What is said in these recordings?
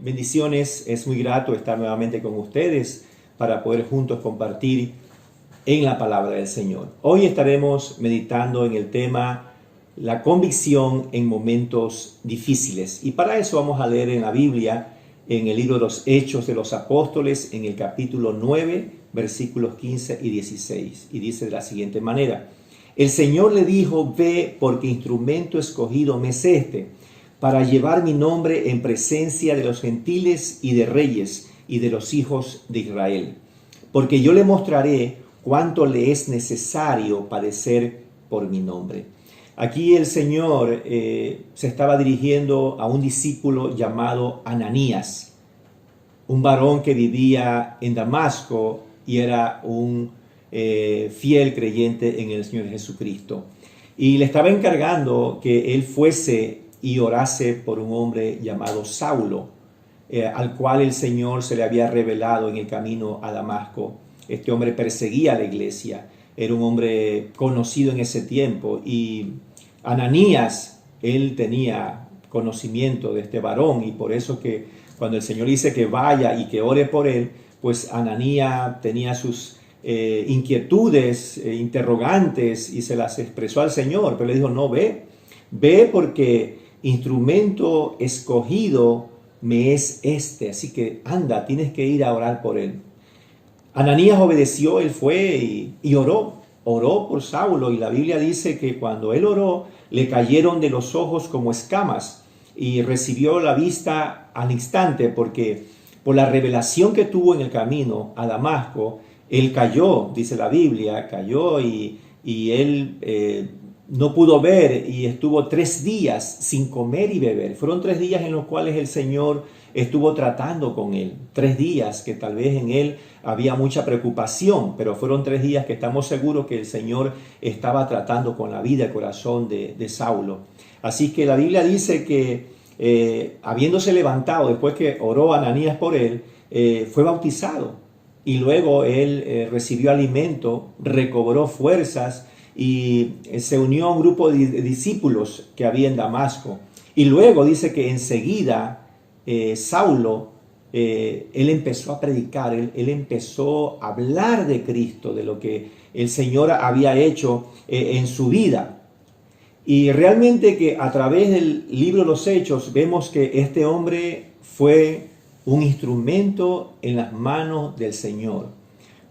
Bendiciones, es muy grato estar nuevamente con ustedes para poder juntos compartir en la palabra del Señor. Hoy estaremos meditando en el tema la convicción en momentos difíciles. Y para eso vamos a leer en la Biblia, en el libro de los Hechos de los Apóstoles, en el capítulo 9, versículos 15 y 16. Y dice de la siguiente manera: el Señor le dijo: ve, porque instrumento escogido me es este, para llevar mi nombre en presencia de los gentiles y de reyes y de los hijos de Israel. Porque yo le mostraré cuánto le es necesario padecer por mi nombre. Aquí el Señor se estaba dirigiendo a un discípulo llamado Ananías, un varón que vivía en Damasco y era un fiel creyente en el Señor Jesucristo. Y le estaba encargando que él fuese y orase por un hombre llamado Saulo, al cual el Señor se le había revelado en el camino a Damasco. Este hombre perseguía a la iglesia, era un hombre conocido en ese tiempo, y Ananías, él tenía conocimiento de este varón, y por eso que cuando el Señor dice que vaya y que ore por él, pues Ananías tenía sus inquietudes, interrogantes, y se las expresó al Señor, pero le dijo: no, ve porque instrumento escogido me es este, así que anda, tienes que ir a orar por él. Ananías obedeció, él fue y oró por Saulo, y la Biblia dice que cuando él oró, le cayeron de los ojos como escamas y recibió la vista al instante, porque por la revelación que tuvo en el camino a Damasco, él cayó, dice la Biblia, cayó y él no pudo ver y estuvo 3 días sin comer y beber. Fueron 3 días en los cuales el Señor estuvo tratando con él. 3 días que tal vez en él había mucha preocupación, pero fueron 3 días que estamos seguros que el Señor estaba tratando con la vida y el corazón de Saulo. Así que la Biblia dice que habiéndose levantado, después que oró Ananías por él, fue bautizado. Y luego él recibió alimento, recobró fuerzas y se unió a un grupo de discípulos que había en Damasco. Y luego dice que enseguida Saulo, él empezó a predicar, él empezó a hablar de Cristo, de lo que el Señor había hecho en su vida. Y realmente que a través del libro de los Hechos vemos que este hombre fue un instrumento en las manos del Señor.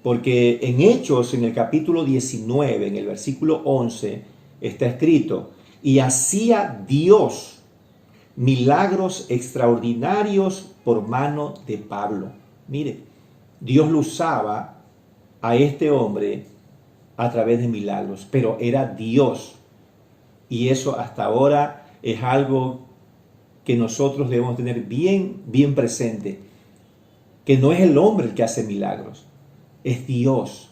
Porque en Hechos, en el capítulo 19, en el versículo 11, está escrito: y hacía Dios milagros extraordinarios por mano de Pablo. Mire, Dios lo usaba a este hombre a través de milagros, pero era Dios. Y eso hasta ahora es algo que nosotros debemos tener bien presente, que no es el hombre el que hace milagros. Es Dios,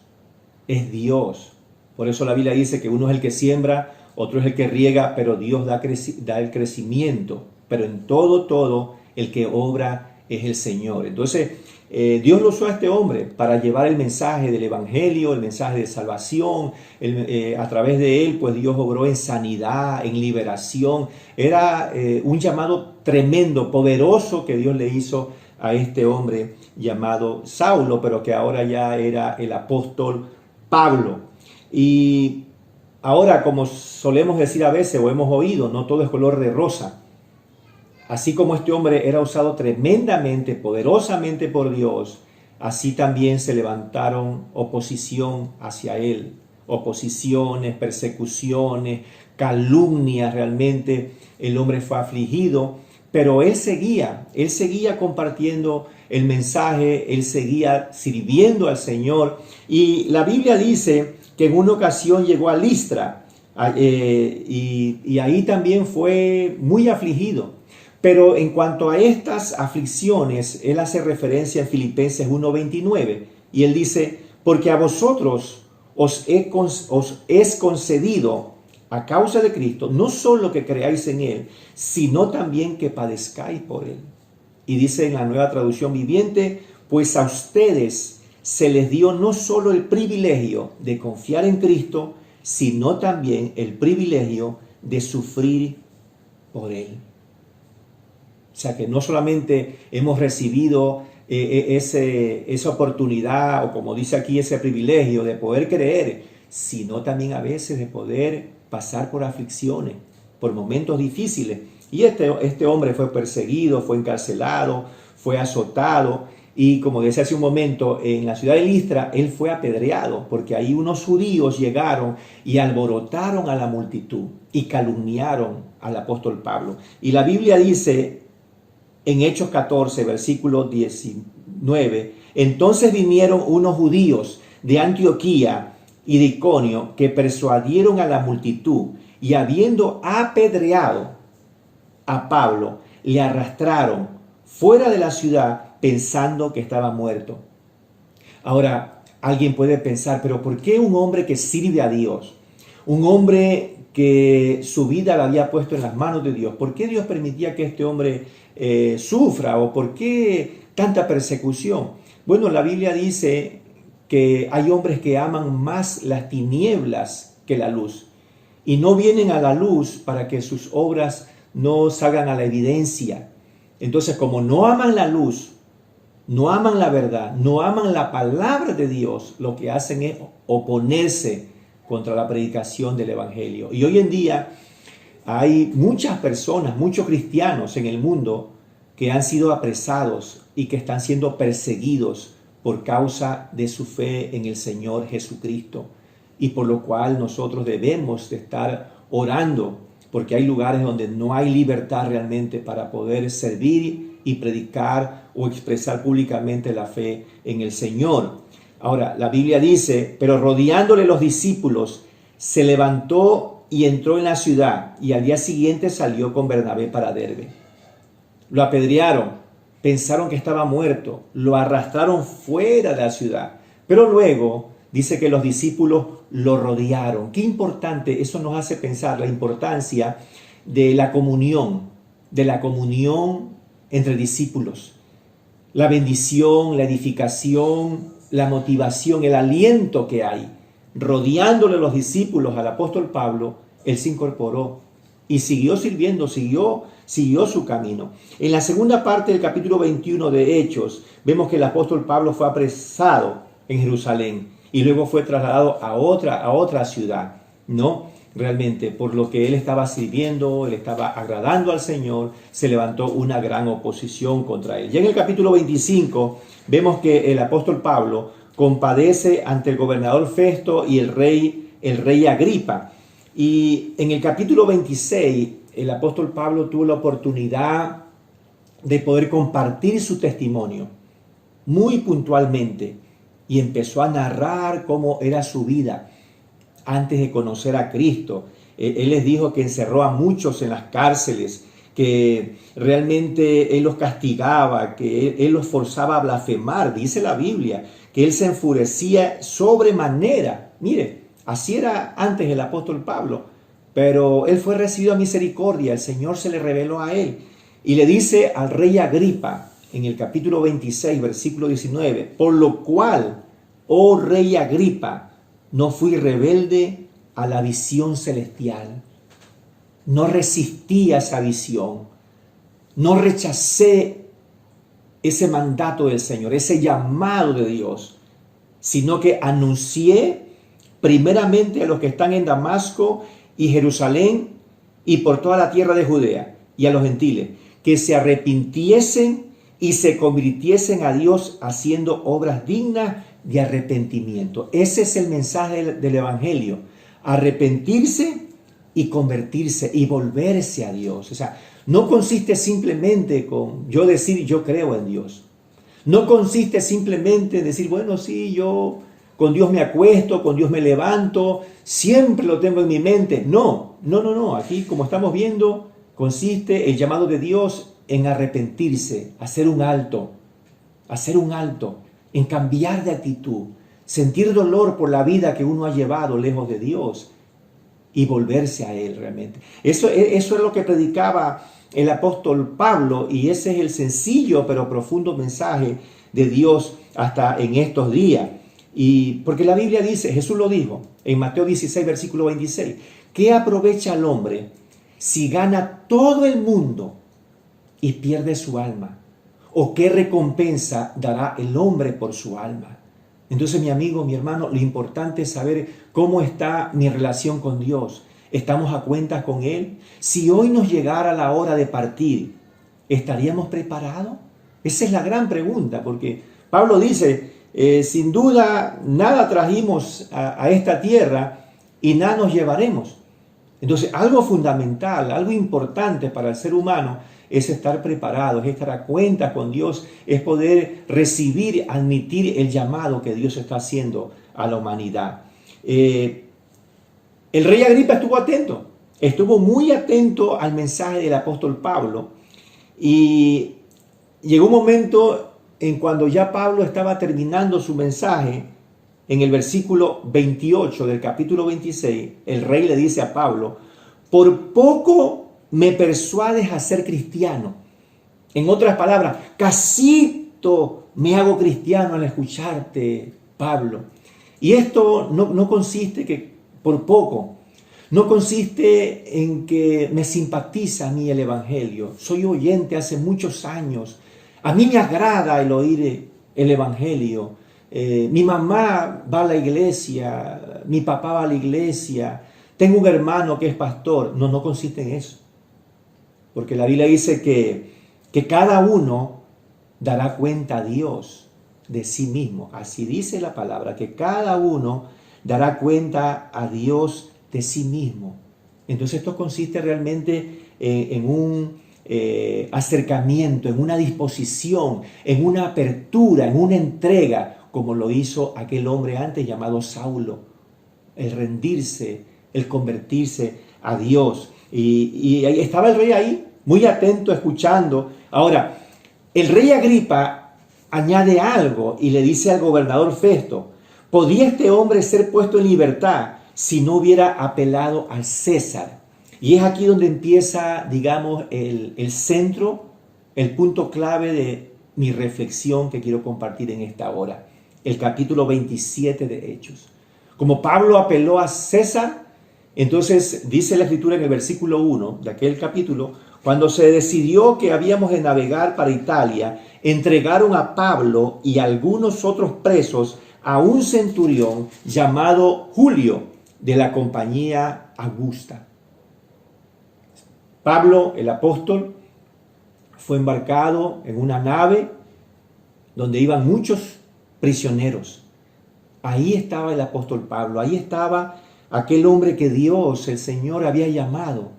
es Dios. Por eso la Biblia dice que uno es el que siembra, otro es el que riega, pero Dios da el crecimiento. Pero en todo, el que obra es el Señor. Entonces, Dios lo usó a este hombre para llevar el mensaje del Evangelio, el mensaje de salvación. A través de él, pues Dios obró en sanidad, en liberación. Era un llamado tremendo, poderoso que Dios le hizo a este hombre llamado Saulo, pero que ahora ya era el apóstol Pablo. Y ahora, como solemos decir a veces o hemos oído, no todo es color de rosa. Así como este hombre era usado tremendamente, poderosamente por Dios, así también se levantaron oposición hacia él. Oposiciones, persecuciones, calumnias. Realmente el hombre fue afligido, pero él seguía compartiendo el mensaje, él seguía sirviendo al Señor. Y la Biblia dice que en una ocasión llegó a Listra y ahí también fue muy afligido. Pero en cuanto a estas aflicciones, él hace referencia en Filipenses 1:29 y él dice: porque a vosotros os es concedido a causa de Cristo, no solo que creáis en él, sino también que padezcáis por él. Y dice en la Nueva Traducción Viviente: pues a ustedes se les dio no solo el privilegio de confiar en Cristo, sino también el privilegio de sufrir por él. O sea que no solamente hemos recibido esa oportunidad, o como dice aquí, ese privilegio de poder creer, sino también a veces de poder pasar por aflicciones, por momentos difíciles. Y este hombre fue perseguido, fue encarcelado, fue azotado, y como decía hace un momento, en la ciudad de Listra, él fue apedreado, porque ahí unos judíos llegaron y alborotaron a la multitud y calumniaron al apóstol Pablo. Y la Biblia dice en Hechos 14, versículo 19, entonces vinieron unos judíos de Antioquía y de Iconio que persuadieron a la multitud, y habiendo apedreado a Pablo, le arrastraron fuera de la ciudad pensando que estaba muerto. Ahora, alguien puede pensar, pero ¿por qué un hombre que sirve a Dios, un hombre que su vida la había puesto en las manos de Dios, por qué Dios permitía que este hombre sufra, o por qué tanta persecución? Bueno, la Biblia dice que hay hombres que aman más las tinieblas que la luz, y no vienen a la luz para que sus obras no salgan a la evidencia. Entonces, como no aman la luz, no aman la verdad, no aman la palabra de Dios, lo que hacen es oponerse contra la predicación del Evangelio. Y hoy en día hay muchas personas, muchos cristianos en el mundo que han sido apresados y que están siendo perseguidos por causa de su fe en el Señor Jesucristo, y por lo cual nosotros debemos de estar orando, porque hay lugares donde no hay libertad realmente para poder servir y predicar o expresar públicamente la fe en el Señor. Ahora, la Biblia dice, pero rodeándole los discípulos, se levantó y entró en la ciudad, y al día siguiente salió con Bernabé para Derbe. Lo apedrearon, pensaron que estaba muerto, lo arrastraron fuera de la ciudad, pero luego dice que los discípulos lo rodearon. Qué importante, eso nos hace pensar la importancia de la comunión entre discípulos. La bendición, la edificación, la motivación, el aliento que hay. Rodeándole los discípulos al apóstol Pablo, él se incorporó y siguió sirviendo, siguió su camino. En la segunda parte del capítulo 21 de Hechos, vemos que el apóstol Pablo fue apresado en Jerusalén y luego fue trasladado a otra ciudad, ¿no? Realmente, por lo que él estaba sirviendo, él estaba agradando al Señor, se levantó una gran oposición contra él. Ya en el capítulo 25 vemos que el apóstol Pablo compadece ante el gobernador Festo y el rey Agripa. Y en el capítulo 26, el apóstol Pablo tuvo la oportunidad de poder compartir su testimonio muy puntualmente, y empezó a narrar cómo era su vida antes de conocer a Cristo. Él les dijo que encerró a muchos en las cárceles, que realmente él los castigaba, que él los forzaba a blasfemar. Dice la Biblia que él se enfurecía sobremanera. Mire, así era antes el apóstol Pablo, pero él fue recibido a misericordia. El Señor se le reveló a él y le dice al rey Agripa en el capítulo 26, versículo 19, por lo cual, oh rey Agripa, no fui rebelde a la visión celestial. No resistí a esa visión. No rechacé ese mandato del Señor, ese llamado de Dios, sino que anuncié primeramente a los que están en Damasco y Jerusalén y por toda la tierra de Judea y a los gentiles, que se arrepintiesen y se convirtiesen a Dios haciendo obras dignas de arrepentimiento. Ese es el mensaje del Evangelio: arrepentirse y convertirse y volverse a Dios. O sea, no consiste simplemente con yo decir yo creo en Dios. No consiste simplemente en decir, bueno, sí, yo con Dios me acuesto, con Dios me levanto, siempre lo tengo en mi mente. No. Aquí, como estamos viendo, consiste el llamado de Dios en arrepentirse, hacer un alto, en cambiar de actitud, sentir dolor por la vida que uno ha llevado lejos de Dios y volverse a Él realmente. Eso es lo que predicaba el apóstol Pablo, y ese es el sencillo pero profundo mensaje de Dios hasta en estos días. Y porque la Biblia dice, Jesús lo dijo en Mateo 16, versículo 26, ¿qué aprovecha el hombre si gana todo el mundo y pierde su alma? ¿O qué recompensa dará el hombre por su alma? Entonces, mi amigo, mi hermano, lo importante es saber cómo está mi relación con Dios. ¿Estamos a cuentas con Él? Si hoy nos llegara la hora de partir, ¿estaríamos preparados? Esa es la gran pregunta, porque Pablo dice, sin duda nada trajimos a esta tierra y nada nos llevaremos. Entonces, algo fundamental, algo importante para el ser humano es estar preparado, es estar a cuenta con Dios, es poder recibir, admitir el llamado que Dios está haciendo a la humanidad. El rey Agripa estuvo muy atento al mensaje del apóstol Pablo, y llegó un momento en cuando ya Pablo estaba terminando su mensaje. En el versículo 28 del capítulo 26, el rey le dice a Pablo, por poco me persuades a ser cristiano. En otras palabras, casito me hago cristiano al escucharte, Pablo. Y esto no consiste que por poco, no consiste en que me simpatiza a mí el evangelio. Soy oyente hace muchos años. A mí me agrada el oír el evangelio. Mi mamá va a la iglesia, mi papá va a la iglesia, tengo un hermano que es pastor. No consiste en eso. Porque la Biblia dice que cada uno dará cuenta a Dios de sí mismo. Así dice la palabra, que cada uno dará cuenta a Dios de sí mismo. Entonces esto consiste realmente en un acercamiento, en una disposición, en una apertura, en una entrega, como lo hizo aquel hombre antes llamado Saulo, el rendirse, el convertirse a Dios. Y ahí estaba el rey ahí, muy atento, escuchando. Ahora, el rey Agripa añade algo y le dice al gobernador Festo, ¿podía este hombre ser puesto en libertad si no hubiera apelado al César? Y es aquí donde empieza, digamos, el centro, el punto clave de mi reflexión que quiero compartir en esta hora. El capítulo 27 de Hechos. Como Pablo apeló a César, entonces dice la Escritura en el versículo 1 de aquel capítulo, cuando se decidió que habíamos de navegar para Italia, entregaron a Pablo y a algunos otros presos a un centurión llamado Julio de la compañía Augusta. Pablo, el apóstol, fue embarcado en una nave donde iban muchos prisioneros. Ahí estaba el apóstol Pablo, ahí estaba aquel hombre que Dios, el Señor, había llamado.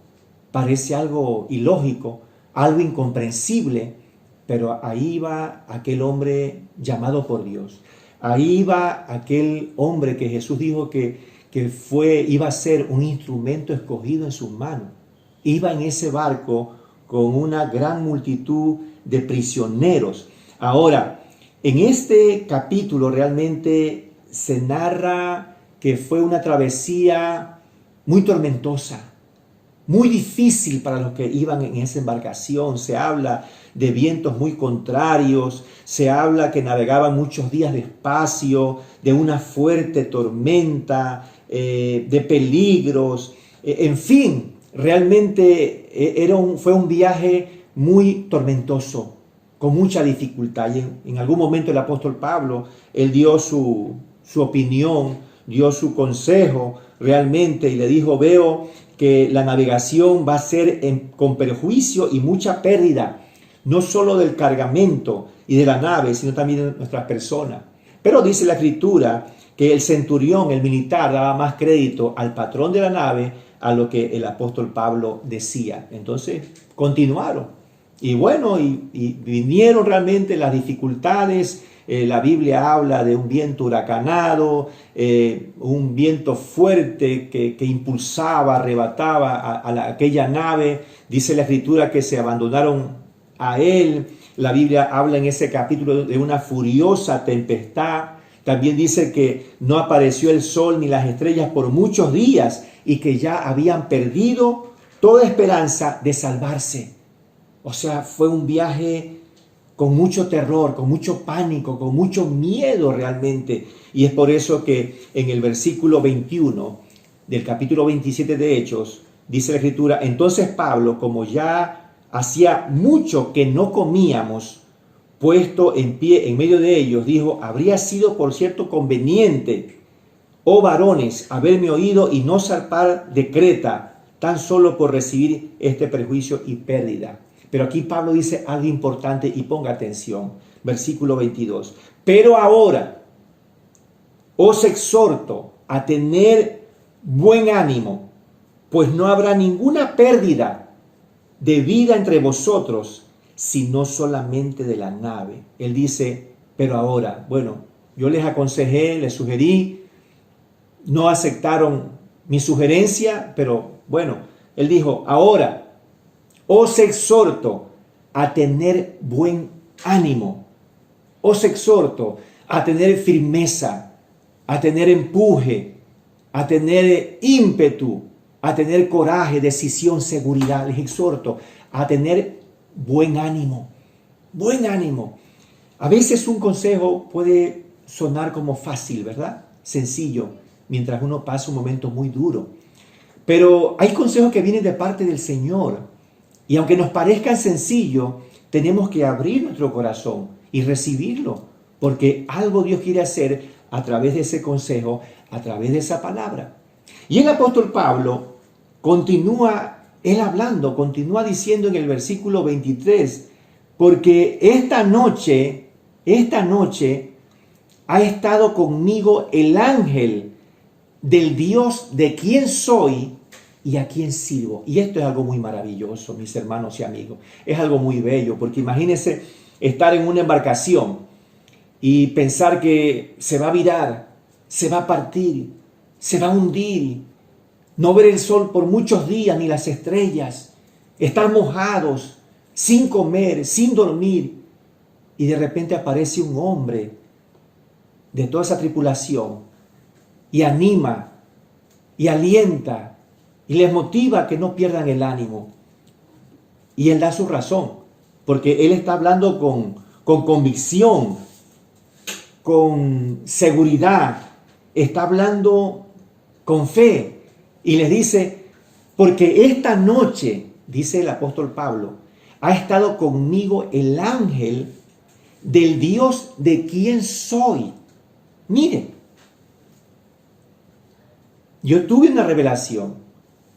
Parece algo ilógico, algo incomprensible, pero ahí va aquel hombre llamado por Dios. Ahí va aquel hombre que Jesús dijo que iba a ser un instrumento escogido en sus manos. Iba en ese barco con una gran multitud de prisioneros. Ahora, en este capítulo realmente se narra que fue una travesía muy tormentosa, muy difícil para los que iban en esa embarcación. Se habla de vientos muy contrarios, se habla que navegaban muchos días despacio, de una fuerte tormenta, de peligros, en fin, realmente fue un viaje muy tormentoso, con mucha dificultad. Y en algún momento el apóstol Pablo, él dio su opinión, dio su consejo realmente y le dijo, veo que la navegación va a ser con perjuicio y mucha pérdida, no solo del cargamento y de la nave, sino también de nuestras personas. Pero dice la Escritura que el centurión, el militar, daba más crédito al patrón de la nave a lo que el apóstol Pablo decía. Entonces continuaron. Y bueno, y vinieron realmente las dificultades. La Biblia habla de un viento huracanado, un viento fuerte que impulsaba, arrebataba a aquella nave. Dice la Escritura que se abandonaron a él. La Biblia habla en ese capítulo de una furiosa tempestad. También dice que no apareció el sol ni las estrellas por muchos días y que ya habían perdido toda esperanza de salvarse. O sea, fue un viaje con mucho terror, con mucho pánico, con mucho miedo realmente. Y es por eso que en el versículo 21 del capítulo 27 de Hechos, dice la Escritura, entonces Pablo, como ya hacía mucho que no comíamos. Puesto en pie en medio de ellos, dijo: habría sido por cierto conveniente, oh varones, haberme oído y no zarpar de Creta, tan solo por recibir este perjuicio y pérdida. Pero aquí Pablo dice algo importante y ponga atención. Versículo 22. Pero ahora os exhorto a tener buen ánimo, pues no habrá ninguna pérdida de vida entre vosotros, sino solamente de la nave. Él dice, pero ahora, bueno, yo les aconsejé, les sugerí, no aceptaron mi sugerencia, pero bueno, él dijo, ahora os exhorto a tener buen ánimo, os exhorto a tener firmeza, a tener empuje, a tener ímpetu, a tener coraje, decisión, seguridad. Les exhorto a tener buen ánimo, buen ánimo. A veces un consejo puede sonar como fácil, ¿verdad? Sencillo, mientras uno pasa un momento muy duro. Pero hay consejos que vienen de parte del Señor. Y aunque nos parezcan sencillos, tenemos que abrir nuestro corazón y recibirlo. Porque algo Dios quiere hacer a través de ese consejo, a través de esa palabra. Y el apóstol Pablo continúa, él hablando, continúa diciendo en el versículo 23, porque esta noche ha estado conmigo el ángel del Dios de quien soy y a quien sirvo. Y esto es algo muy maravilloso, mis hermanos y amigos. Es algo muy bello, porque imagínense estar en una embarcación y pensar que se va a virar, se va a partir, se va a hundir, no ver el sol por muchos días ni las estrellas, estar mojados, sin comer, sin dormir, y de repente aparece un hombre de toda esa tripulación y anima y alienta y les motiva a que no pierdan el ánimo. Y él da su razón, porque él está hablando con convicción, con seguridad, está hablando con fe y les dice, porque esta noche, dice el apóstol Pablo, ha estado conmigo el ángel del Dios de quien soy. Miren, yo tuve una revelación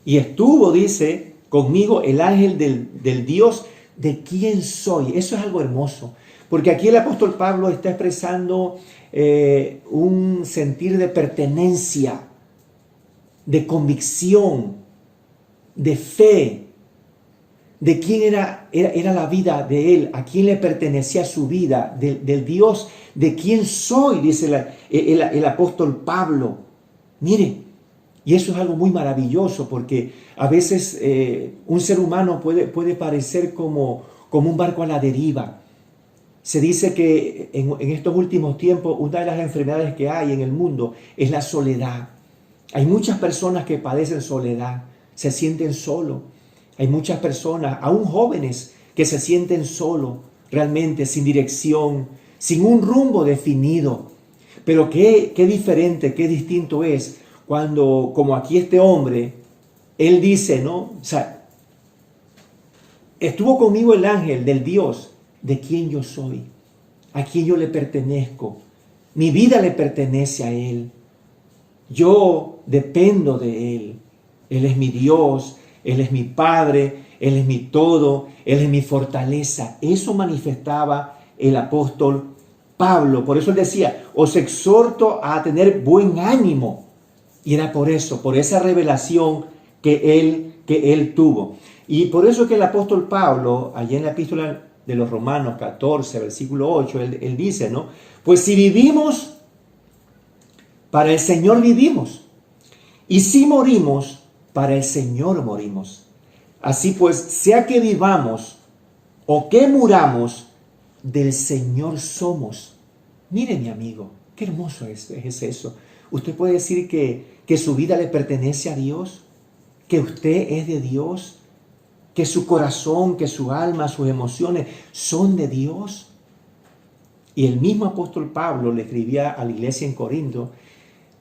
y estuvo, dice, conmigo el ángel del Dios de quien soy. Eso es algo hermoso, porque aquí el apóstol Pablo está expresando un sentir de pertenencia, de convicción, de fe, de quién era la vida de él, a quién le pertenecía su vida, del Dios de quién soy, dice el apóstol Pablo. Mire, y eso es algo muy maravilloso, porque a veces un ser humano puede parecer como un barco a la deriva. Se dice que en estos últimos tiempos una de las enfermedades que hay en el mundo es la soledad. Hay muchas personas que padecen soledad, se sienten solos. Hay muchas personas, aún jóvenes, que se sienten solos, realmente sin dirección, sin un rumbo definido. Pero qué diferente, qué distinto es cuando, como aquí este hombre, él dice, ¿no? O sea, estuvo conmigo el ángel del Dios de quien yo soy, a quien yo le pertenezco. Mi vida le pertenece a Él. Yo dependo de Él. Él es mi Dios, Él es mi Padre, Él es mi todo, Él es mi fortaleza. Eso manifestaba el apóstol Pablo. Por eso él decía, os exhorto a tener buen ánimo. Y era por eso, por esa revelación que él tuvo. Y por eso que el apóstol Pablo, allá en la epístola de los Romanos 14, versículo 8, él dice, ¿no? Pues si vivimos, para el Señor vivimos. Y si morimos, para el Señor morimos. Así pues, sea que vivamos o que muramos, del Señor somos. Mire, mi amigo, qué hermoso es eso. Usted puede decir que su vida le pertenece a Dios, que usted es de Dios, que su corazón, que su alma, sus emociones son de Dios. Y el mismo apóstol Pablo le escribía a la iglesia en Corinto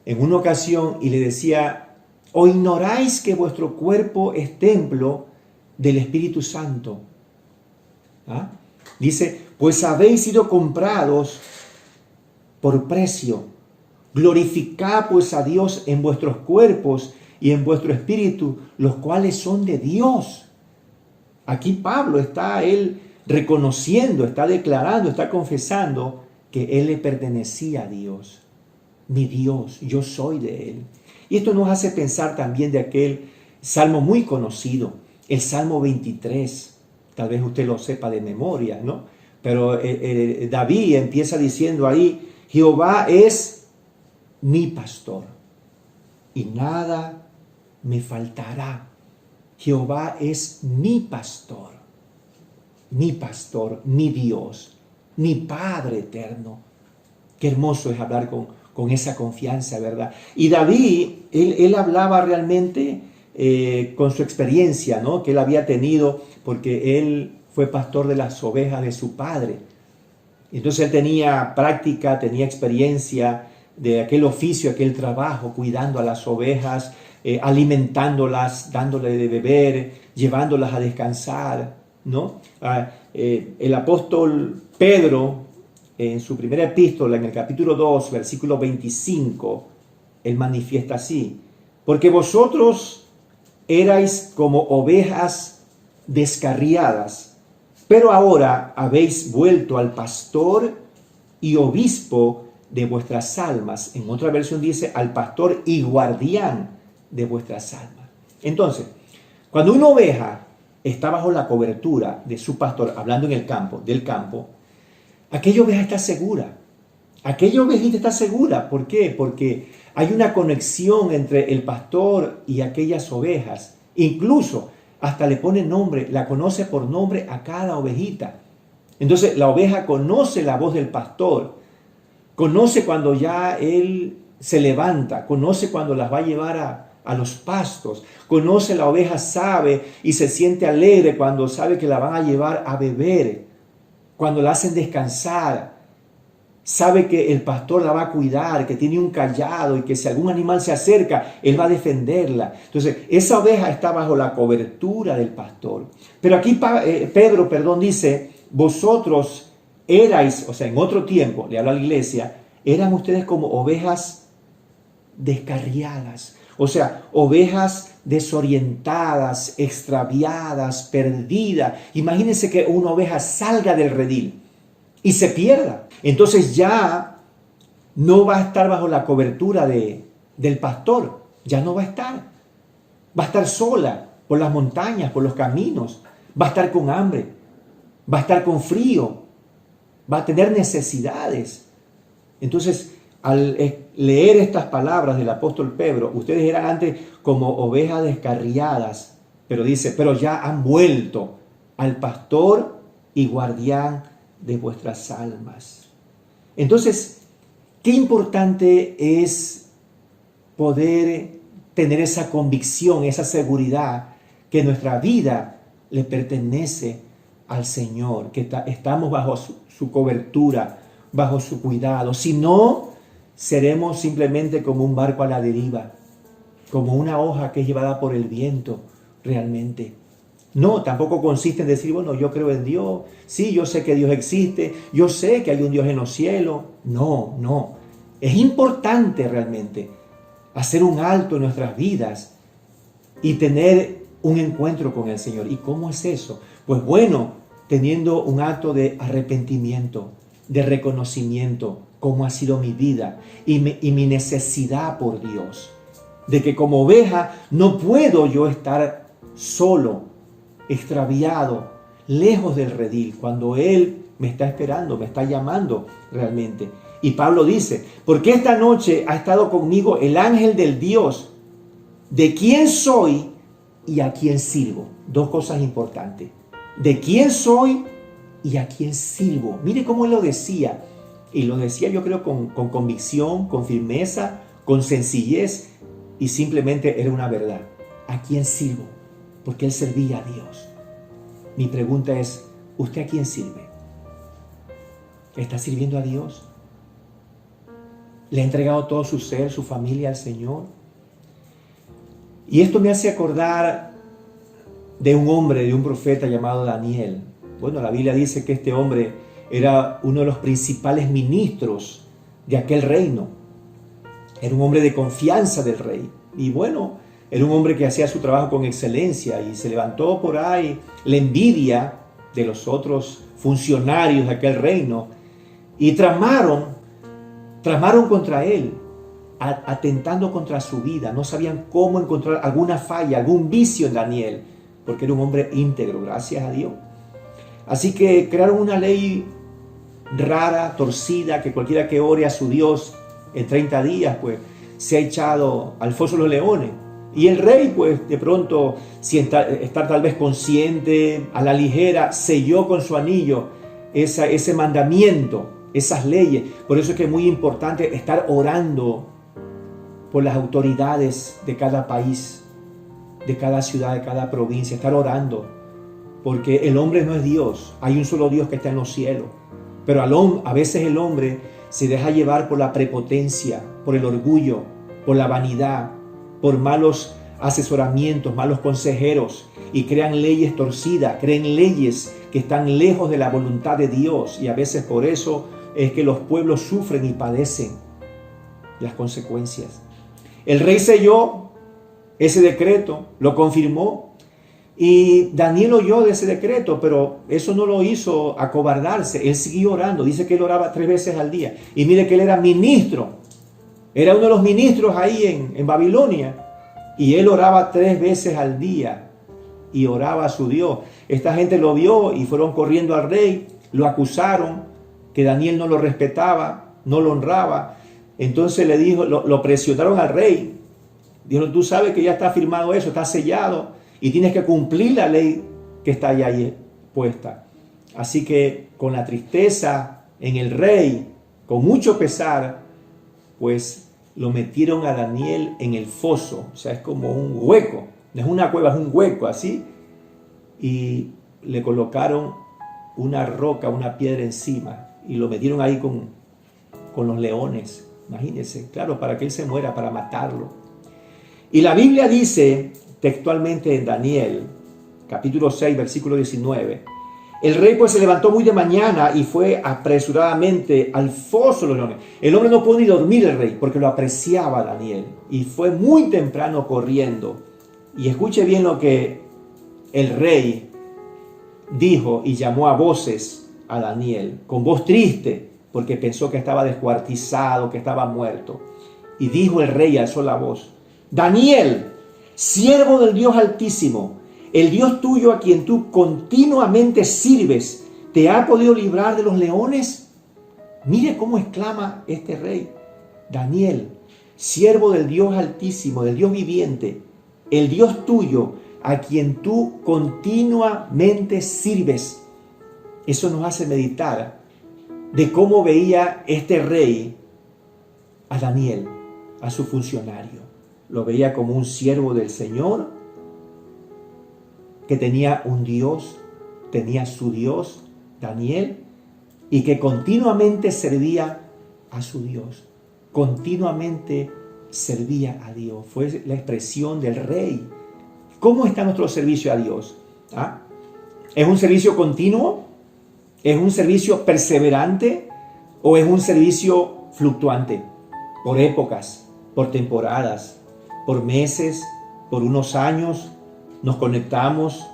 en una ocasión y le decía, ¿o ignoráis que vuestro cuerpo es templo del Espíritu Santo, ¿Ah? Dice, pues habéis sido comprados por precio. Glorificad pues a Dios en vuestros cuerpos y en vuestro espíritu, los cuales son de Dios. Aquí Pablo está él reconociendo, está declarando, está confesando que él le pertenecía a Dios. Mi Dios, yo soy de él. Y esto nos hace pensar también de aquel salmo muy conocido, el Salmo 23. Tal vez usted lo sepa de memoria, ¿no? Pero David empieza diciendo ahí, Jehová es mi pastor y nada me faltará. Jehová es mi pastor, mi Dios, mi Padre eterno. Qué hermoso es hablar con esa confianza, ¿verdad? Y David, él hablaba realmente con su experiencia, ¿no? Que él había tenido, porque él fue pastor de las ovejas de su padre. Entonces él tenía práctica, tenía experiencia de aquel oficio, aquel trabajo, cuidando a las ovejas, alimentándolas, dándole de beber, llevándolas a descansar, ¿no? El apóstol Pedro, en su primera epístola, en el capítulo 2, versículo 25, él manifiesta así, porque vosotros erais como ovejas descarriadas, pero ahora habéis vuelto al pastor y obispo de vuestras almas. En otra versión dice, al pastor y guardián de vuestras almas. Entonces, cuando una oveja está bajo la cobertura de su pastor, hablando en el campo, del campo, aquella oveja está segura. Aquella ovejita está segura. ¿Por qué? Porque hay una conexión entre el pastor y aquellas ovejas. Incluso hasta le pone nombre, la conoce por nombre a cada ovejita. Entonces la oveja conoce la voz del pastor, conoce cuando ya él se levanta, conoce cuando las va a llevar a los pastos, conoce la oveja, sabe y se siente alegre cuando sabe que la van a llevar a beber, cuando la hacen descansar. Sabe que el pastor la va a cuidar, que tiene un cayado y que si algún animal se acerca, él va a defenderla. Entonces, esa oveja está bajo la cobertura del pastor. Pero aquí Pedro, dice, vosotros erais, o sea, en otro tiempo, le habla a la iglesia, eran ustedes como ovejas descarriadas. O sea, ovejas desorientadas, extraviadas, perdidas. Imagínense que una oveja salga del redil y se pierda. Entonces ya no va a estar bajo la cobertura del pastor, ya no va a estar. Va a estar sola por las montañas, por los caminos, va a estar con hambre, va a estar con frío, va a tener necesidades. Entonces, al leer estas palabras del apóstol Pedro, ustedes eran antes como ovejas descarriadas, pero dice, pero ya han vuelto al pastor y guardián de vuestras almas. Entonces, qué importante es poder tener esa convicción, esa seguridad que nuestra vida le pertenece al Señor, que estamos bajo su cobertura, bajo su cuidado. Si no, seremos simplemente como un barco a la deriva, como una hoja que es llevada por el viento realmente. No, tampoco consiste en decir, bueno, yo creo en Dios, sí, yo sé que Dios existe, yo sé que hay un Dios en los cielos. No. Es importante realmente hacer un alto en nuestras vidas y tener un encuentro con el Señor. ¿Y cómo es eso? Pues bueno, teniendo un acto de arrepentimiento, de reconocimiento, cómo ha sido mi vida y mi necesidad por Dios. De que como oveja no puedo yo estar solo, extraviado, lejos del redil, cuando Él me está esperando, me está llamando realmente. Y Pablo dice, porque esta noche ha estado conmigo el ángel del Dios, de quién soy y a quién sirvo. Dos cosas importantes. De quién soy y a quién sirvo. Mire cómo Él lo decía. Y lo decía yo creo con convicción, con firmeza, con sencillez. Y simplemente era una verdad. ¿A quién sirvo? Porque Él servía a Dios. Mi pregunta es, ¿usted a quién sirve? ¿Está sirviendo a Dios? ¿Le ha entregado todo su ser, su familia al Señor? Y esto me hace acordar de un hombre, de un profeta llamado Daniel. Bueno, la Biblia dice que este hombre era uno de los principales ministros de aquel reino. Era un hombre de confianza del rey. Y bueno, era un hombre que hacía su trabajo con excelencia y se levantó por ahí la envidia de los otros funcionarios de aquel reino y tramaron contra él, atentando contra su vida. No sabían cómo encontrar alguna falla, algún vicio en Daniel, porque era un hombre íntegro, gracias a Dios. Así que crearon una ley rara, torcida, que cualquiera que ore a su Dios en 30 días, pues, se ha echado al foso de los leones. Y el rey, pues, de pronto, sin estar tal vez consciente, a la ligera, selló con su anillo ese mandamiento, esas leyes. Por eso es que es muy importante estar orando por las autoridades de cada país, de cada ciudad, de cada provincia, estar orando. Porque el hombre no es Dios, hay un solo Dios que está en los cielos. Pero a veces el hombre se deja llevar por la prepotencia, por el orgullo, por la vanidad, por malos asesoramientos, malos consejeros, y crean leyes torcidas, crean leyes que están lejos de la voluntad de Dios, y a veces por eso es que los pueblos sufren y padecen las consecuencias. El rey selló ese decreto, lo confirmó, y Daniel oyó de ese decreto, pero eso no lo hizo acobardarse. Él siguió orando. Dice que él oraba 3 veces al día. Y mire que él era ministro. Era uno de los ministros ahí en Babilonia. Y él oraba 3 veces al día. Y oraba a su Dios. Esta gente lo vio y fueron corriendo al rey. Lo acusaron que Daniel no lo respetaba, no lo honraba. Entonces le dijo, lo presionaron al rey. Dijeron, tú sabes que ya está firmado eso, está sellado. Y tienes que cumplir la ley que está ahí puesta. Así que con la tristeza en el rey, con mucho pesar, pues lo metieron a Daniel en el foso. O sea, es como un hueco. No es una cueva, es un hueco así. Y le colocaron una roca, una piedra encima. Y lo metieron ahí con los leones. Imagínense, claro, para que él se muera, para matarlo. Y la Biblia dice textualmente en Daniel, capítulo 6, versículo 19, el rey pues se levantó muy de mañana y fue apresuradamente al foso de los leones. El hombre no pudo ni dormir, el rey, porque lo apreciaba Daniel, y fue muy temprano corriendo. Y escuche bien lo que el rey dijo y llamó a voces a Daniel, con voz triste, porque pensó que estaba descuartizado, que estaba muerto. Y dijo el rey, alzó la voz, Daniel, siervo del Dios Altísimo, el Dios tuyo a quien tú continuamente sirves, ¿te ha podido librar de los leones? Mire cómo exclama este rey. Daniel, siervo del Dios Altísimo, del Dios viviente, el Dios tuyo a quien tú continuamente sirves. Eso nos hace meditar de cómo veía este rey a Daniel, a su funcionario. Lo veía como un siervo del Señor, que tenía un Dios, tenía su Dios, Daniel, y que continuamente servía a su Dios. Continuamente servía a Dios. Fue la expresión del rey. ¿Cómo está nuestro servicio a Dios? ¿Ah? ¿Es un servicio continuo? ¿Es un servicio perseverante? ¿O es un servicio fluctuante? Por épocas, por temporadas, por meses, por unos años, nos conectamos,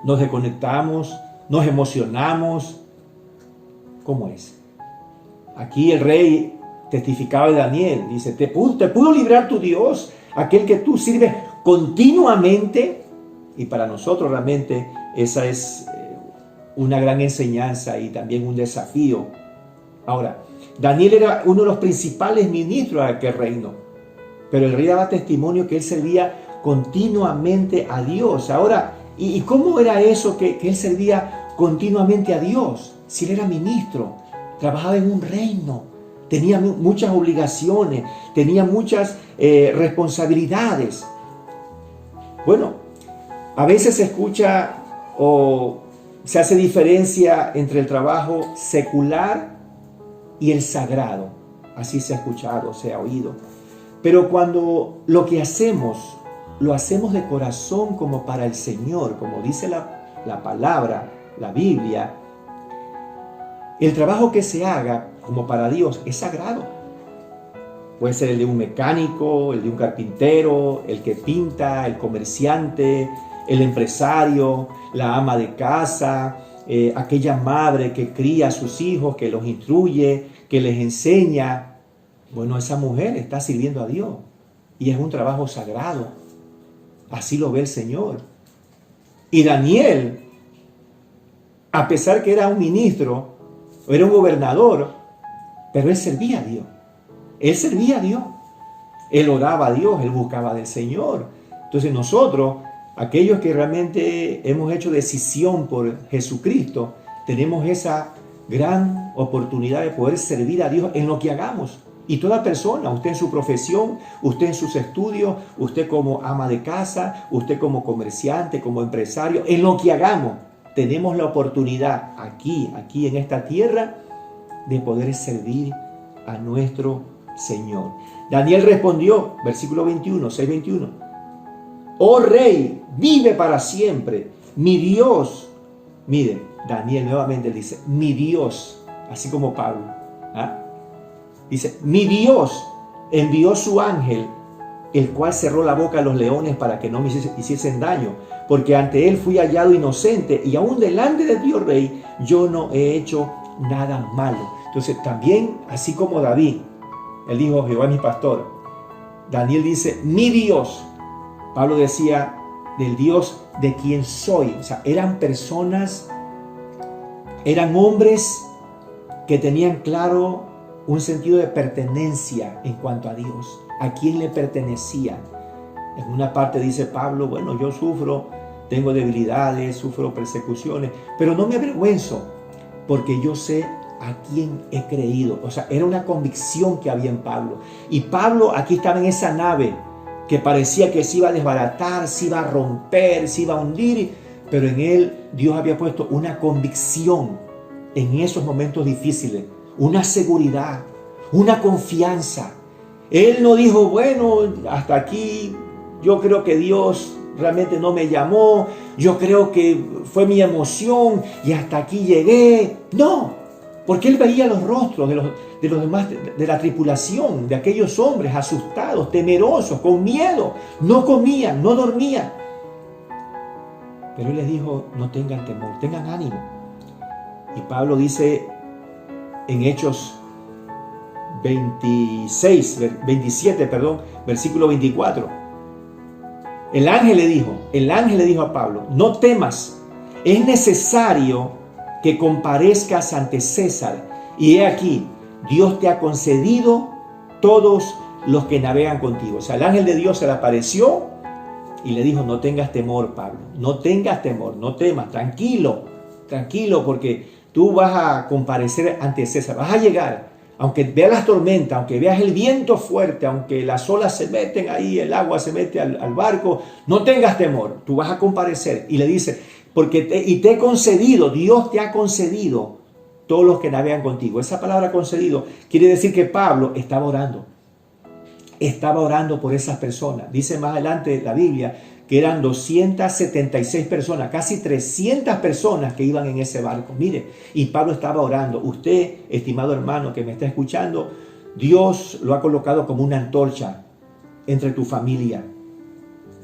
nos desconectamos, nos emocionamos. ¿Cómo es? Aquí el rey testificaba de Daniel, dice, ¿te pudo librar tu Dios, aquel que tú sirves continuamente? Y para nosotros realmente esa es una gran enseñanza y también un desafío. Ahora, Daniel era uno de los principales ministros de aquel reino. Pero el rey daba testimonio que él servía continuamente a Dios. Ahora, ¿y cómo era eso que él servía continuamente a Dios? Si él era ministro, trabajaba en un reino, tenía muchas obligaciones, tenía muchas responsabilidades. Bueno, a veces se escucha o se hace diferencia entre el trabajo secular y el sagrado. Así se ha escuchado, se ha oído. Pero cuando lo que hacemos, lo hacemos de corazón como para el Señor, como dice la palabra, la Biblia, el trabajo que se haga como para Dios es sagrado. Puede ser el de un mecánico, el de un carpintero, el que pinta, el comerciante, el empresario, la ama de casa, aquella madre que cría a sus hijos, que los instruye, que les enseña. Bueno, esa mujer está sirviendo a Dios y es un trabajo sagrado. Así lo ve el Señor. Y Daniel, a pesar que era un ministro, era un gobernador, pero él servía a Dios. Él servía a Dios. Él oraba a Dios, él buscaba del Señor. Entonces nosotros, aquellos que realmente hemos hecho decisión por Jesucristo, tenemos esa gran oportunidad de poder servir a Dios en lo que hagamos. Y toda persona, usted en su profesión, usted en sus estudios, usted como ama de casa, usted como comerciante, como empresario, en lo que hagamos, tenemos la oportunidad aquí en esta tierra, de poder servir a nuestro Señor. Daniel respondió, versículo 21, 6:21. Oh Rey, vive para siempre. Mi Dios, mire, Daniel nuevamente dice, mi Dios, así como Pablo. Dice, mi Dios envió su ángel, el cual cerró la boca a los leones para que no me hiciesen daño, porque ante él fui hallado inocente, y aún delante de Dios, Rey, yo no he hecho nada malo. Entonces también, así como David, él dijo, Jehová es mi pastor. Daniel dice, mi Dios. Pablo decía, del Dios de quien soy. O sea, eran personas, eran hombres que tenían claro un sentido de pertenencia en cuanto a Dios. ¿A quién le pertenecían? En una parte dice Pablo, bueno, yo sufro, tengo debilidades, sufro persecuciones, pero no me avergüenzo, porque yo sé a quién he creído. O sea, era una convicción que había en Pablo. Y Pablo aquí estaba en esa nave que parecía que se iba a desbaratar, se iba a romper, se iba a hundir, pero en él Dios había puesto una convicción en esos momentos difíciles, una seguridad, una confianza. Él no dijo, bueno, hasta aquí, yo creo que Dios realmente no me llamó, yo creo que fue mi emoción y hasta aquí llegué. No, porque él veía los rostros de los demás, de la tripulación, de aquellos hombres asustados, temerosos, con miedo. No comían, no dormían. Pero él les dijo, no tengan temor, tengan ánimo. Y Pablo dice en Hechos 27, versículo 24. El ángel le dijo a Pablo, no temas, es necesario que comparezcas ante César, y he aquí, Dios te ha concedido todos los que navegan contigo. O sea, el ángel de Dios se le apareció y le dijo, no tengas temor, Pablo, no tengas temor, no temas, tranquilo, porque tú vas a comparecer ante César, vas a llegar, aunque veas las tormentas, aunque veas el viento fuerte, aunque las olas se meten ahí, el agua se mete al barco, no tengas temor, tú vas a comparecer. Y le dice, te he concedido, Dios te ha concedido todos los que navegan contigo. Esa palabra concedido quiere decir que Pablo estaba orando por esas personas. Dice más adelante la Biblia que eran 276 personas, casi 300 personas que iban en ese barco. Mire, y Pablo estaba orando. Usted, estimado hermano que me está escuchando, Dios lo ha colocado como una antorcha entre tu familia,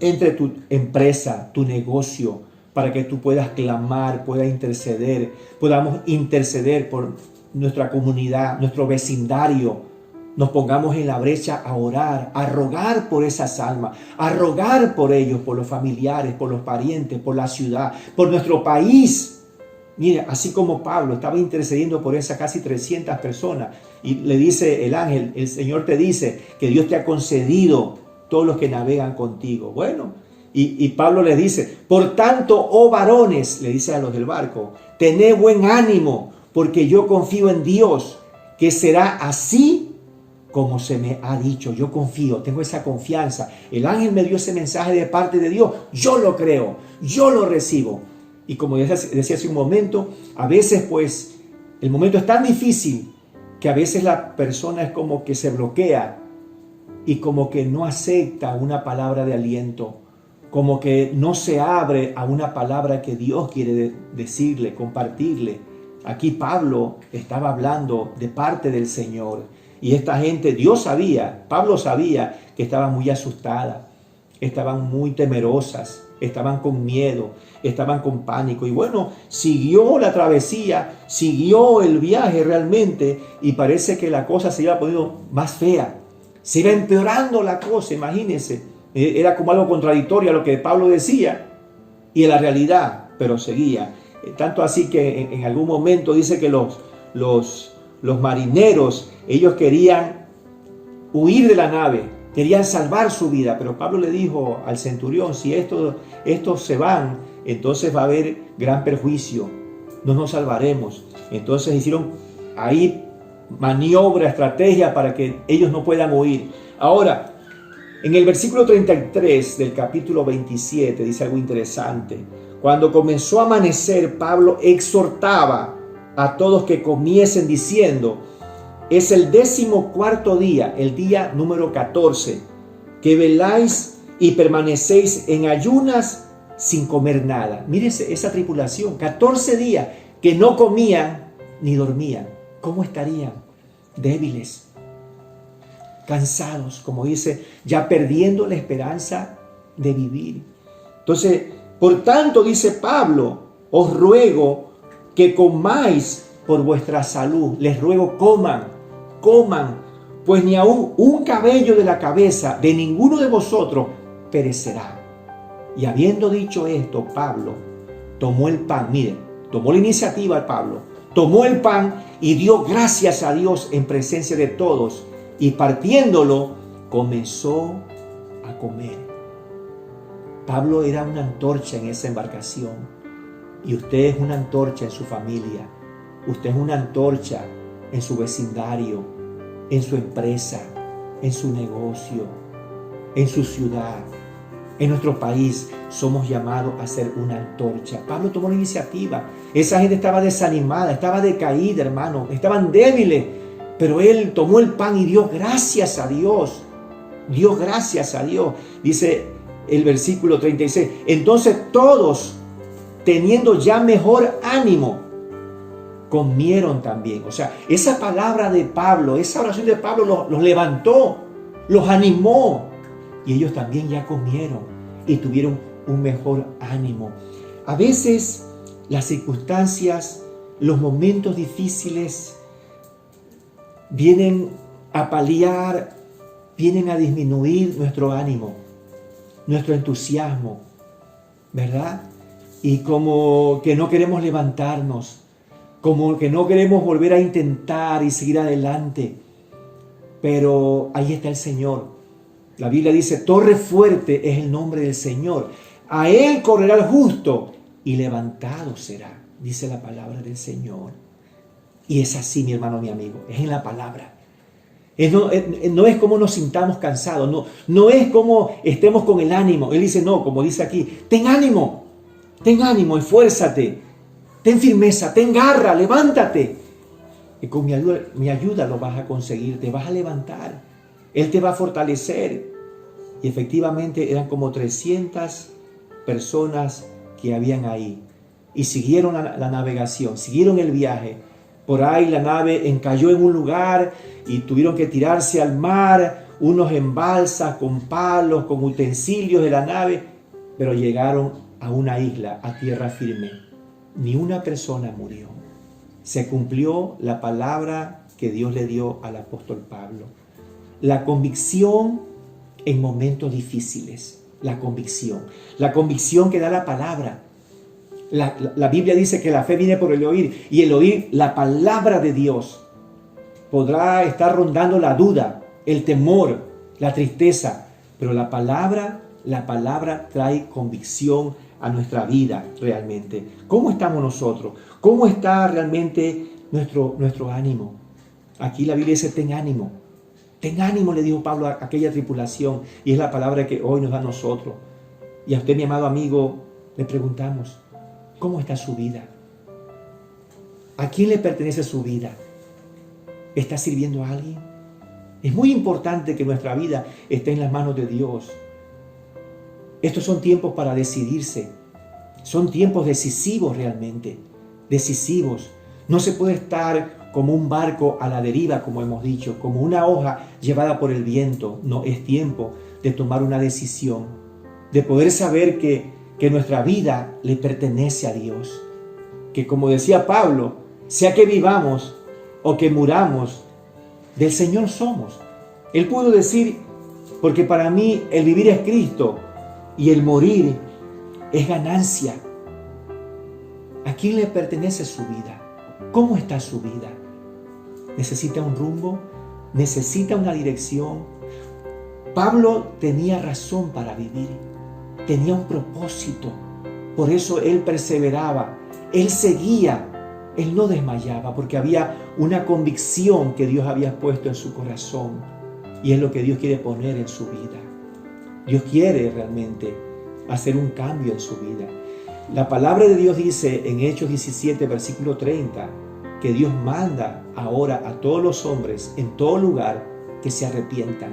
entre tu empresa, tu negocio, para que tú puedas clamar, puedas interceder, podamos interceder por nuestra comunidad, nuestro vecindario. Nos pongamos en la brecha a orar, a rogar por esas almas, a rogar por ellos, por los familiares, por los parientes, por la ciudad, por nuestro país. Mira, así como Pablo estaba intercediendo por esas casi 300 personas, y le dice el ángel, el Señor te dice que Dios te ha concedido todos los que navegan contigo. Bueno, y Pablo le dice, por tanto, oh varones, le dice a los del barco, tened buen ánimo, porque yo confío en Dios, que será así como se me ha dicho. Yo confío, tengo esa confianza. El ángel me dio ese mensaje de parte de Dios. Yo lo creo, yo lo recibo. Y como decía hace un momento, a veces pues el momento es tan difícil que a veces la persona es como que se bloquea y como que no acepta una palabra de aliento, como que no se abre a una palabra que Dios quiere decirle, compartirle. Aquí Pablo estaba hablando de parte del Señor. Y esta gente, Pablo sabía que estaba muy asustada, estaban muy temerosas, estaban con miedo, estaban con pánico. Y bueno, siguió la travesía, siguió el viaje realmente, y parece que la cosa se iba poniendo más fea. Se iba empeorando la cosa, imagínense. Era como algo contradictorio a lo que Pablo decía y a la realidad, pero seguía. Tanto así que en algún momento dice que los marineros, ellos querían huir de la nave, querían salvar su vida, pero Pablo le dijo al centurión, si estos se van, entonces va a haber gran perjuicio, no nos salvaremos. Entonces hicieron ahí maniobra, estrategia para que ellos no puedan huir. Ahora, en el versículo 33 del capítulo 27 dice algo interesante. Cuando comenzó a amanecer, Pablo exhortaba a todos que comiesen diciendo, es el 14º día, el día número 14, que veláis y permanecéis en ayunas sin comer nada. Mírese esa tripulación, 14 días que no comían ni dormían. ¿Cómo estarían? Débiles, cansados, como dice, ya perdiendo la esperanza de vivir. Entonces, por tanto, dice Pablo, os ruego que comáis por vuestra salud. Les ruego, coman, pues ni aún un cabello de la cabeza de ninguno de vosotros perecerá. Y habiendo dicho esto, Pablo tomó el pan, miren, tomó la iniciativa Pablo, tomó el pan y dio gracias a Dios en presencia de todos, y partiéndolo, comenzó a comer. Pablo era una antorcha en esa embarcación, y usted es una antorcha en su familia, usted es una antorcha en su vecindario, en su empresa, en su negocio, en su ciudad, en nuestro país. Somos llamados a ser una antorcha. Pablo tomó la iniciativa. Esa gente estaba desanimada, estaba decaída, hermano, estaban débiles, pero él tomó el pan y dio gracias a Dios. Dio gracias a Dios. Dice el versículo 36. Entonces todos, teniendo ya mejor ánimo, comieron también. O sea, esa palabra de Pablo, esa oración de Pablo los levantó, los animó. Y ellos también ya comieron y tuvieron un mejor ánimo. A veces las circunstancias, los momentos difíciles vienen a paliar, vienen a disminuir nuestro ánimo, nuestro entusiasmo, ¿verdad? Y como que no queremos levantarnos, como que no queremos volver a intentar y seguir adelante. Pero ahí está el Señor. La Biblia dice, torre fuerte es el nombre del Señor. A Él correrá el justo y levantado será, dice la palabra del Señor. Y es así, mi hermano, mi amigo, es en la palabra. No es como nos sintamos cansados, no es como estemos con el ánimo. Él dice, no, como dice aquí, ten ánimo, esfuérzate, ten firmeza, ten garra, levántate. Y con mi ayuda lo vas a conseguir, te vas a levantar. Él te va a fortalecer. Y efectivamente eran como 300 personas que habían ahí. Y siguieron la navegación, siguieron el viaje. Por ahí la nave encalló en un lugar y tuvieron que tirarse al mar, unos en balsas, con palos, con utensilios de la nave, pero llegaron a una isla, a tierra firme. Ni una persona murió. Se cumplió la palabra que Dios le dio al apóstol Pablo. La convicción en momentos difíciles. La convicción que da la palabra. La Biblia dice que la fe viene por el oír, y el oír la palabra de Dios. Podrá estar rondando la duda, el temor, la tristeza, pero la palabra trae convicción a nuestra vida realmente. ¿Cómo estamos nosotros? ¿Cómo está realmente nuestro ánimo? Aquí la Biblia dice, ten ánimo. Ten ánimo, le dijo Pablo a aquella tripulación, y es la palabra que hoy nos da a nosotros. Y a usted, mi amado amigo, le preguntamos, ¿cómo está su vida? ¿A quién le pertenece su vida? ¿Está sirviendo a alguien? Es muy importante que nuestra vida esté en las manos de Dios. Estos son tiempos para decidirse. Son tiempos decisivos realmente. Decisivos. No se puede estar como un barco a la deriva, como hemos dicho, como una hoja llevada por el viento. No, es tiempo de tomar una decisión, de poder saber que nuestra vida le pertenece a Dios. Que como decía Pablo, sea que vivamos o que muramos, del Señor somos. Él pudo decir, porque para mí el vivir es Cristo y el morir es ganancia. ¿A quién le pertenece su vida? ¿Cómo está su vida? ¿Necesita un rumbo? ¿Necesita una dirección? Pablo tenía razón para vivir. Tenía un propósito. Por eso él perseveraba. Él seguía. Él no desmayaba porque había una convicción que Dios había puesto en su corazón. Y es lo que Dios quiere poner en su vida. Dios quiere realmente hacer un cambio en su vida. La palabra de Dios dice en Hechos 17, versículo 30, que Dios manda ahora a todos los hombres en todo lugar que se arrepientan.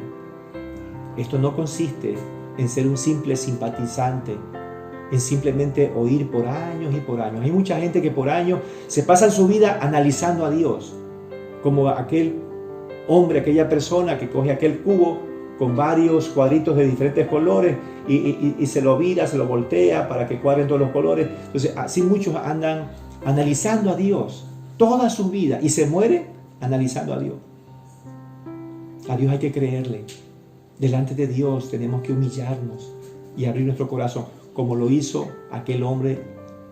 Esto no consiste en ser un simple simpatizante, en simplemente oír por años y por años. Hay mucha gente que por años se pasa su vida analizando a Dios, como aquel hombre, aquella persona que coge aquel cubo con varios cuadritos de diferentes colores y se lo vira, se lo voltea para que cuadren todos los colores. Entonces, así muchos andan analizando a Dios toda su vida y se mueren analizando a Dios. A Dios hay que creerle. Delante de Dios tenemos que humillarnos y abrir nuestro corazón, como lo hizo aquel hombre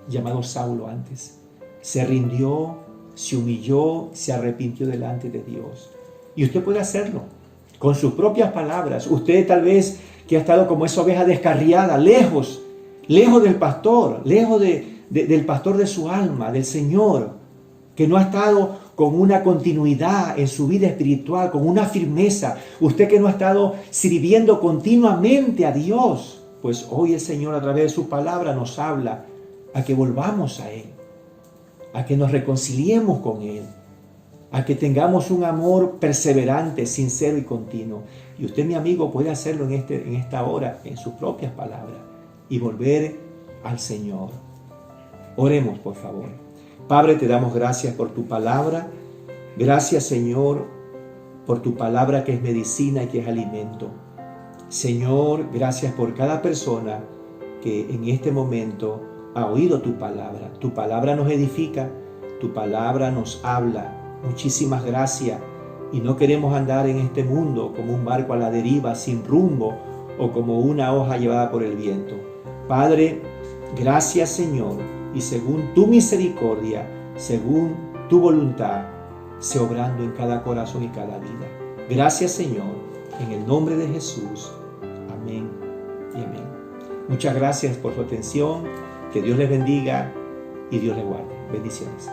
llamado Saulo antes. Se rindió, se humilló, se arrepintió delante de Dios. Y usted puede hacerlo con sus propias palabras. Usted tal vez que ha estado como esa oveja descarriada, lejos del pastor, lejos del pastor de su alma, del Señor, que no ha estado con una continuidad en su vida espiritual, con una firmeza. Usted que no ha estado sirviendo continuamente a Dios, pues hoy el Señor a través de su palabra nos habla a que volvamos a Él, a que nos reconciliemos con Él, a que tengamos un amor perseverante, sincero y continuo. Y usted, mi amigo, puede hacerlo en esta hora, en sus propias palabras, y volver al Señor. Oremos, por favor. Padre, te damos gracias por tu palabra. Gracias, Señor, por tu palabra que es medicina y que es alimento. Señor, gracias por cada persona que en este momento ha oído tu palabra. Tu palabra nos edifica, tu palabra nos habla. Muchísimas gracias. Y no queremos andar en este mundo como un barco a la deriva, sin rumbo, o como una hoja llevada por el viento. Padre, gracias, Señor, y según tu misericordia, según tu voluntad, sé obrando en cada corazón y cada vida. Gracias, Señor, en el nombre de Jesús. Amén y amén. Muchas gracias por su atención. Que Dios les bendiga y Dios les guarde. Bendiciones.